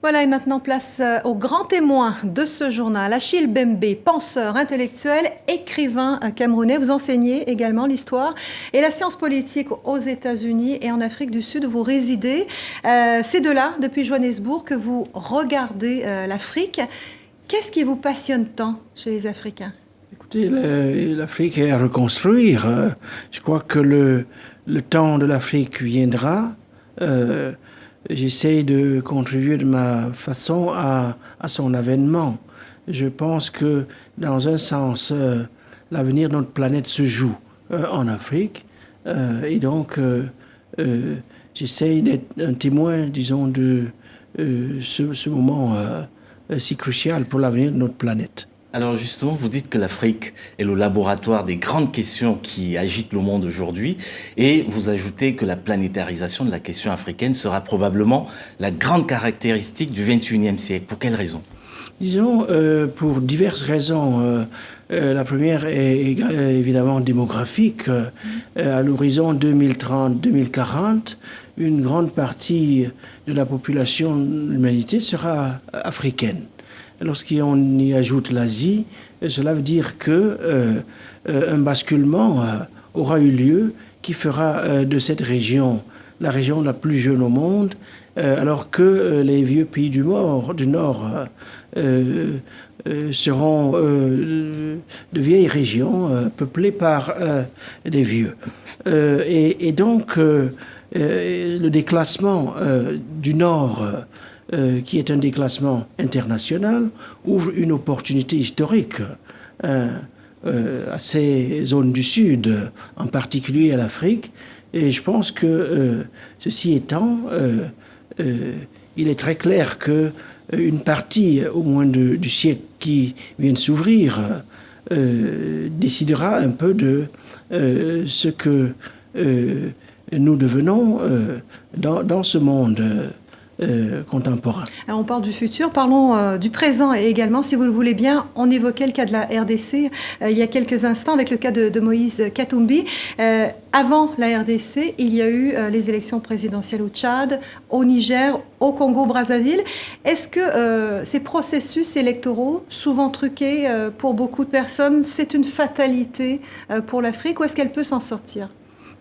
Voilà, et maintenant place au grand témoin de ce journal, Achille Bembe, penseur, intellectuel, écrivain camerounais. Vous enseignez également l'histoire et la science politique aux États-Unis et en Afrique du Sud où vous résidez. C'est de là, depuis Johannesburg, que vous regardez l'Afrique. Qu'est-ce qui vous passionne tant chez les Africains? Écoutez, l'Afrique est à reconstruire. Je crois que le temps de l'Afrique viendra. J'essaie de contribuer de ma façon à son avènement. Je pense que, dans un sens, l'avenir de notre planète se joue en Afrique. Et donc, j'essaie d'être un témoin, disons, de ce moment si crucial pour l'avenir de notre planète. Alors justement, vous dites que l'Afrique est le laboratoire des grandes questions qui agitent le monde aujourd'hui et vous ajoutez que la planétarisation de la question africaine sera probablement la grande caractéristique du XXIe siècle. Pour quelles raisons? Disons, pour diverses raisons. La première est évidemment démographique. À l'horizon 2030-2040, une grande partie de la population de l'humanité sera africaine. Lorsqu'on y ajoute l'Asie, cela veut dire que un basculement aura eu lieu qui fera de cette région la région la plus jeune au monde, alors que les vieux pays du Nord seront de vieilles régions peuplées par des vieux. Et donc, le déclassement du Nord, qui est un déclassement international, ouvre une opportunité historique à ces zones du Sud, en particulier à l'Afrique. Et je pense que, ceci étant, il est très clair que une partie, au moins du siècle qui vient de s'ouvrir, décidera un peu de ce que nous devenons dans ce monde contemporain. Alors on parle du futur, parlons du présent également, si vous le voulez bien. On évoquait le cas de la RDC il y a quelques instants avec le cas de Moïse Katumbi. Avant la RDC, il y a eu les élections présidentielles au Tchad, au Niger, au Congo-Brazzaville. Est-ce que ces processus électoraux, souvent truqués pour beaucoup de personnes, c'est une fatalité pour l'Afrique ou est-ce qu'elle peut s'en sortir ?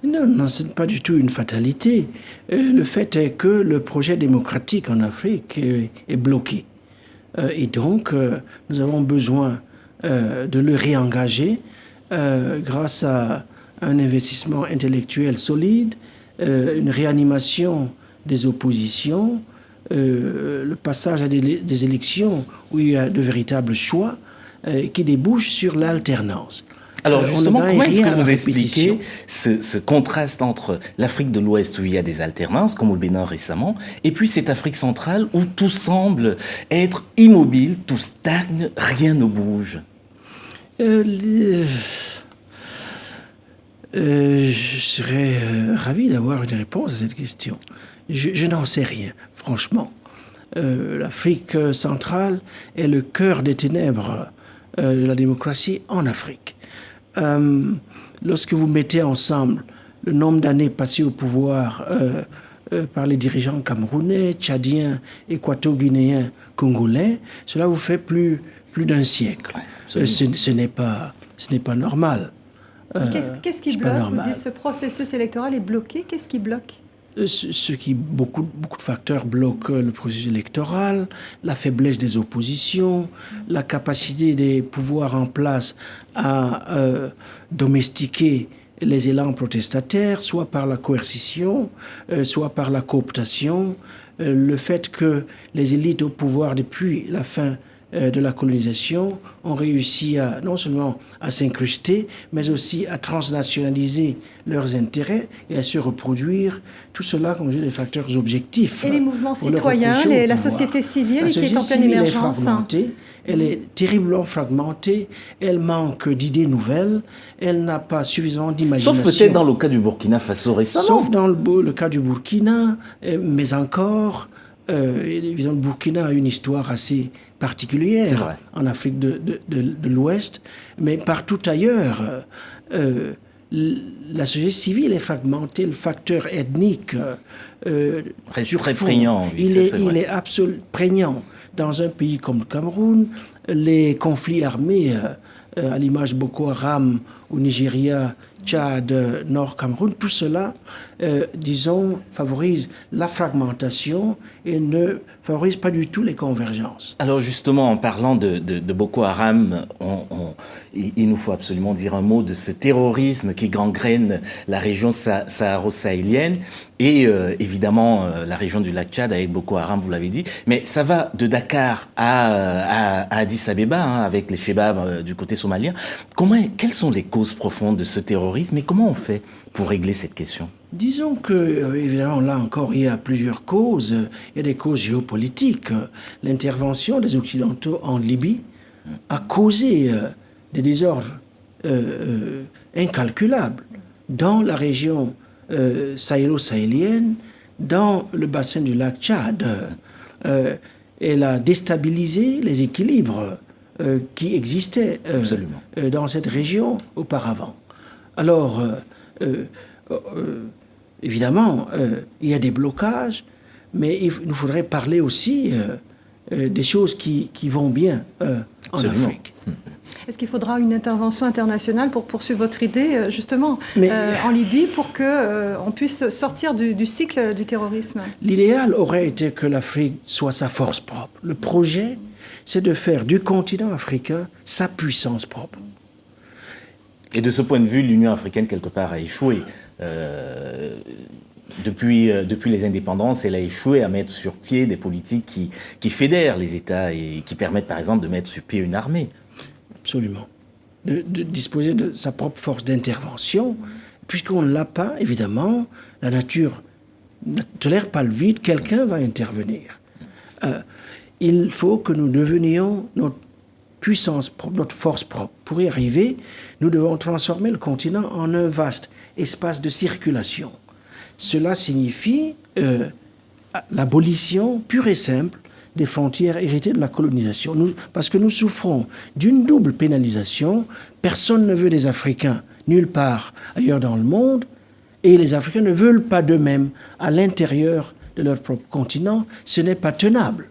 Non, ce n'est pas du tout une fatalité. Le fait est que le projet démocratique en Afrique est bloqué. Et donc, nous avons besoin de le réengager grâce à un investissement intellectuel solide, une réanimation des oppositions, le passage à des élections où il y a de véritables choix qui débouchent sur l'alternance. Alors justement, comment est-ce que vous expliquez ce contraste entre l'Afrique de l'Ouest où il y a des alternances, comme au Bénin récemment, et puis cette Afrique centrale où tout semble être immobile, tout stagne, rien ne bouge? Je serais ravi d'avoir une réponse à cette question. Je n'en sais rien, franchement. L'Afrique centrale est le cœur des ténèbres de la démocratie en Afrique. Lorsque vous mettez ensemble le nombre d'années passées au pouvoir par les dirigeants camerounais, tchadiens, équato-guinéens, congolais, cela vous fait plus d'un siècle. Ouais, ce n'est pas normal. Qu'est-ce qui bloque? Vous dites ce processus électoral est bloqué. Qu'est-ce qui bloque? Beaucoup de facteurs bloquent le processus électoral, la faiblesse des oppositions, la capacité des pouvoirs en place à domestiquer les élans protestataires, soit par la coercition, soit par la cooptation, le fait que les élites au pouvoir depuis la fin de la colonisation ont réussi non seulement à s'incruster, mais aussi à transnationaliser leurs intérêts et à se reproduire. Tout cela, comme je dis, des facteurs objectifs. Et les mouvements citoyens, la société civile qui est en pleine émergence. Elle est terriblement fragmentée, elle manque d'idées nouvelles, elle n'a pas suffisamment d'imagination. Sauf peut-être dans le cas du Burkina Faso récemment. Sauf dans le cas du Burkina, mais encore, évidemment, le Burkina a une histoire assez particulière en Afrique de l'Ouest, mais partout ailleurs, la société civile est fragmentée, le facteur ethnique reste très prégnant. Oui, il est absolument prégnant. Dans un pays comme le Cameroun, les conflits armés, à l'image Boko Haram au Nigeria, Tchad, Nord Cameroun, tout cela, disons, favorise la fragmentation et ne favorise pas du tout les convergences. Alors justement, en parlant de Boko Haram, il nous faut absolument dire un mot de ce terrorisme qui gangrène la région saharo-sahélienne et évidemment la région du lac Tchad avec Boko Haram, vous l'avez dit. Mais ça va de Dakar à Addis Abeba, hein, avec les Chebabs du côté somalien. Quelles sont les causes profondes de ce terrorisme et comment on fait pour régler cette question? Disons que, évidemment, là encore, il y a plusieurs causes. Il y a des causes géopolitiques. L'intervention des Occidentaux en Libye a causé des désordres incalculables dans la région sahélo-sahélienne, dans le bassin du lac Tchad. Elle a déstabilisé les équilibres qui existaient dans cette région auparavant. Alors, évidemment, il y a des blocages, mais il nous faudrait parler aussi des choses qui vont bien en Afrique. Est-ce qu'il faudra une intervention internationale pour poursuivre votre idée, justement, en Libye, pour qu'on puisse sortir du cycle du terrorisme? L'idéal aurait été que l'Afrique soit sa force propre. Le projet, c'est de faire du continent africain sa puissance propre. Et de ce point de vue, l'Union africaine, quelque part, a échoué. Depuis les indépendances, elle a échoué à mettre sur pied des politiques qui fédèrent les États et qui permettent, par exemple, de mettre sur pied une armée. Absolument. De disposer de sa propre force d'intervention. Puisqu'on ne l'a pas, évidemment, la nature ne tolère pas le vide, quelqu'un va intervenir. Il faut que nous devenions notre puissance propre, notre force propre. Pour y arriver, nous devons transformer le continent en un vaste espace de circulation. Cela signifie l'abolition pure et simple des frontières héritées de la colonisation. Parce que nous souffrons d'une double pénalisation. Personne ne veut des Africains nulle part ailleurs dans le monde, et les Africains ne veulent pas d'eux-mêmes à l'intérieur de leur propre continent. Ce n'est pas tenable.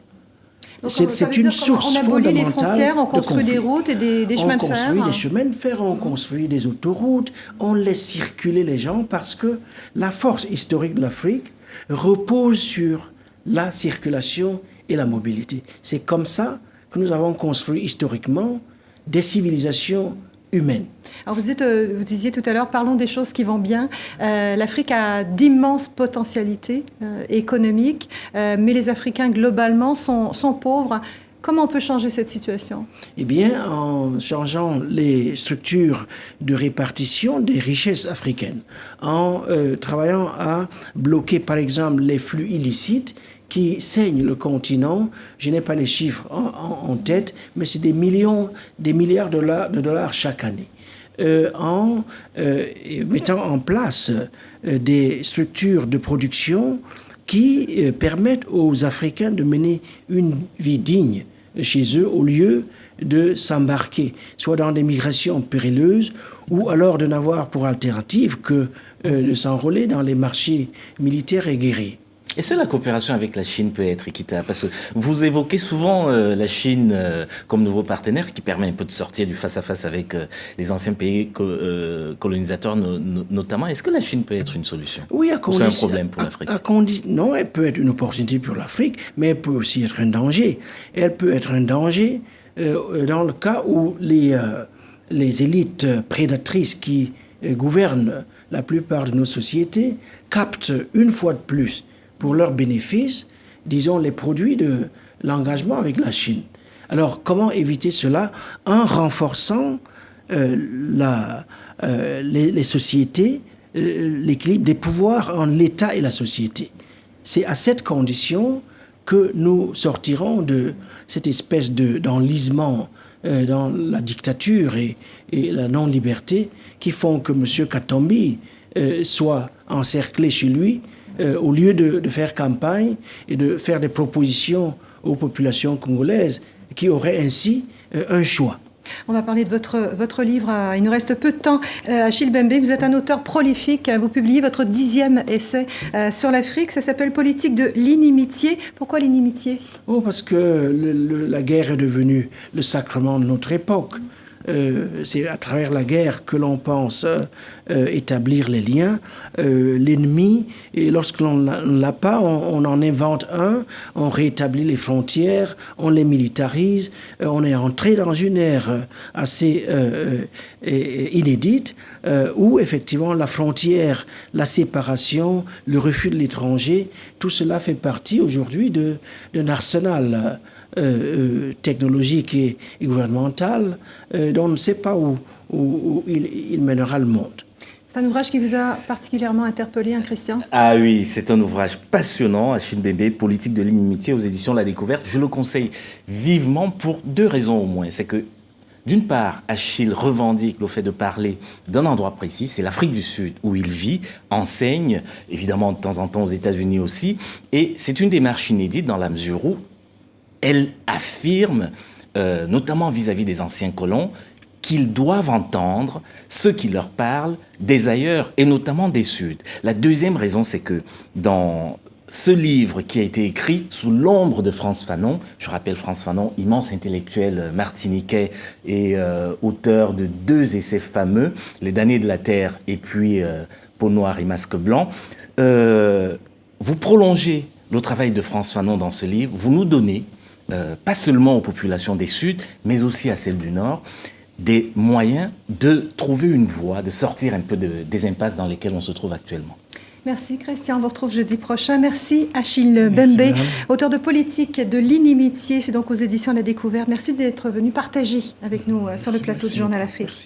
C'est une source fondamentale. On abolit les frontières, on construit des routes et des chemins de fer. On construit des chemins de fer, on construit des autoroutes, on laisse circuler les gens parce que la force historique de l'Afrique repose sur la circulation et la mobilité. C'est comme ça que nous avons construit historiquement des civilisations humaines. Alors vous disiez tout à l'heure, parlons des choses qui vont bien. L'Afrique a d'immenses potentialités économiques, mais les Africains globalement sont pauvres. Comment on peut changer cette situation? Eh bien, en changeant les structures de répartition des richesses africaines, en travaillant à bloquer par exemple les flux illicites qui saignent le continent. Je n'ai pas les chiffres en tête, mais c'est des milliards de dollars chaque année. En mettant en place des structures de production qui permettent aux Africains de mener une vie digne chez eux au lieu de s'embarquer, soit dans des migrations périlleuses ou alors de n'avoir pour alternative que de s'enrôler dans les marchés militaires et guerriers. Est-ce que la coopération avec la Chine peut être équitable? Parce que vous évoquez souvent la Chine comme nouveau partenaire qui permet un peu de sortir du face-à-face avec les anciens pays colonisateurs notamment. Est-ce que la Chine peut être une solution? Oui, c'est un problème pour l'Afrique? Non, elle peut être une opportunité pour l'Afrique, mais elle peut aussi être un danger. Elle peut être un danger dans le cas où les élites prédatrices qui gouvernent la plupart de nos sociétés captent une fois de plus pour leurs bénéfices, disons, les produits de l'engagement avec la Chine. Alors, comment éviter cela? En renforçant les sociétés, l'équilibre des pouvoirs en l'État et la société. C'est à cette condition que nous sortirons de cette espèce d'enlisement dans la dictature et la non-liberté qui font que M. Katumbi soit encerclé chez lui au lieu de faire campagne et de faire des propositions aux populations congolaises qui auraient ainsi un choix. On va parler de votre livre. Il nous reste peu de temps. Achille Mbembe, vous êtes un auteur prolifique. Vous publiez votre 10e essai sur l'Afrique. Ça s'appelle Politique de l'inimitié. Pourquoi l'inimitié? Oh, parce que la guerre est devenue le sacrement de notre époque. C'est à travers la guerre que l'on pense établir les liens. L'ennemi, et lorsque l'on ne l'a pas, on en invente un, on rétablit les frontières, on les militarise, on est entré dans une ère assez inédite où effectivement la frontière, la séparation, le refus de l'étranger, tout cela fait partie aujourd'hui d'un arsenal technologique et gouvernemental dont on ne sait pas où il mènera le monde. C'est un ouvrage qui vous a particulièrement interpellé, hein, Christian? Ah oui, c'est un ouvrage passionnant, Achille Mbembe, Politique de l'inimitié aux éditions La Découverte. Je le conseille vivement pour 2 raisons au moins. C'est que, d'une part, Achille revendique le fait de parler d'un endroit précis, c'est l'Afrique du Sud où il vit, enseigne, évidemment de temps en temps aux États-Unis aussi, et c'est une démarche inédite dans la mesure où elle affirme, notamment vis-à-vis des anciens colons, qu'ils doivent entendre ce qui leur parle des ailleurs, et notamment des Suds. La deuxième raison, c'est que dans ce livre qui a été écrit sous l'ombre de Frantz Fanon, je rappelle Frantz Fanon, immense intellectuel martiniquais et auteur de 2 essais fameux, Les damnés de la terre et puis Peau noire et masque blanc, vous prolongez le travail de Frantz Fanon dans ce livre, vous nous donnez, pas seulement aux populations des Suds, mais aussi à celles du Nord, des moyens de trouver une voie, de sortir un peu des impasses dans lesquelles on se trouve actuellement. Merci Christian, on vous retrouve jeudi prochain. Merci Achille Mbembe, auteur de Politique de l'inimitié, c'est donc aux éditions La Découverte. Merci d'être venu partager avec nous sur le plateau du Journal Afrique. Merci.